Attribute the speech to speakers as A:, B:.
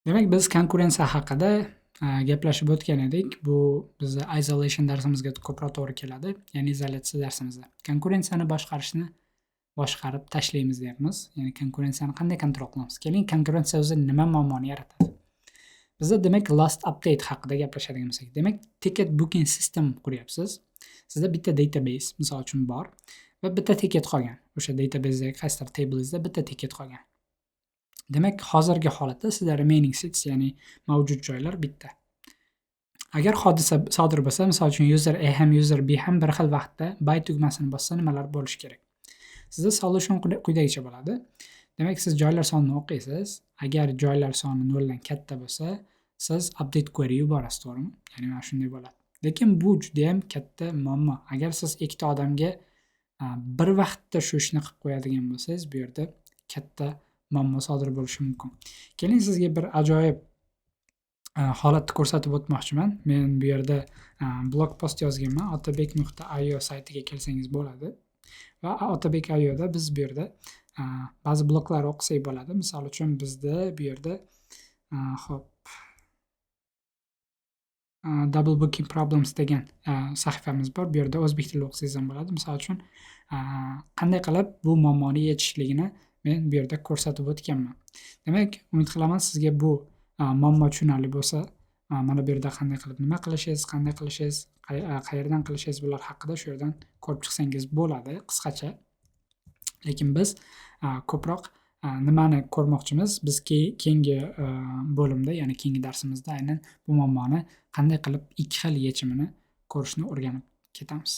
A: Demak, biz konkurensiya haqida gaplashib o'tgan edik. Bu bizni isolation darsimizga ko'proq to'g'ri keladi, ya'ni izolyatsiya darsimizda. Konkurensiyani boshqarib tashlaymiz deyapmiz. Ya'ni konkurensiyani qanday kontrol qilamiz? Keling, konkurensiya o'zi nima muammoni yaratadi? Bizda demak last update haqida gaplashadigan bo'lsak, demak ticket booking system quryapsiz. Sizda bitta database misol uchun bor va bitta ticket qolgan. O'sha databasedagi qaysidir tablingizda bitta ticket qolgan. Demak, hozirgi holatda sizda remaining seats, ya'ni mavjud joylar bitta. Agar hodisa sodir bo'lsa, misol uchun user A ham user B ham bir xil vaqtda buy tugmasini bossa nimalar bo'lishi kerak? Sizda solution quyidagicha bo'ladi. Demak, siz joylar sonini o'qiysiz. Agar joylar soni 0 dan katta bo'lsa, siz update query yuborasiz, to'g'rimi? Ya'ni mana shunday bo'ladi. Lekin bu juda ham katta muammo. Agar siz ikkita odamga bir vaqtda shu ishni qilib qo'yadigan bo'lsangiz, bu yerda katta muammo sodir bo'lishi mumkin. Keling, sizga bir ajoyib holatni ko'rsatib o'tmoqchiman. Men bu yerda blog post yozganman. otabek.io saytiga kelsangiz bo'ladi. Va otabek.io da biz bu yerda ba'zi bloklar o'qisak bo'ladi. Misol uchun bizda bu yerda double booking problems degan sahifamiz bor. Bu yerda o'zbek tilida o'qisangiz ham bo'ladi. Misol uchun qanday qilib bu muammoni yechishligini men bu yerda ko'rsatib o'tganman. Demak, umid qilaman sizga bu muammo tushunarli bo'lsa, mana bu yerda qanday qilib nima qilishingiz, qanday qilishingiz, qayerdan qilishingiz bular haqida shu yerdan ko'rib chiqsangiz bo'ladi qisqacha. Lekin biz ko'proq nimani ko'rmoqchimiz? Biz keyingi bo'limda, ya'ni keyingi darsimizda aynan bu muammoni qanday qilib ikki xil yechimini ko'rishni o'rganib ketamiz.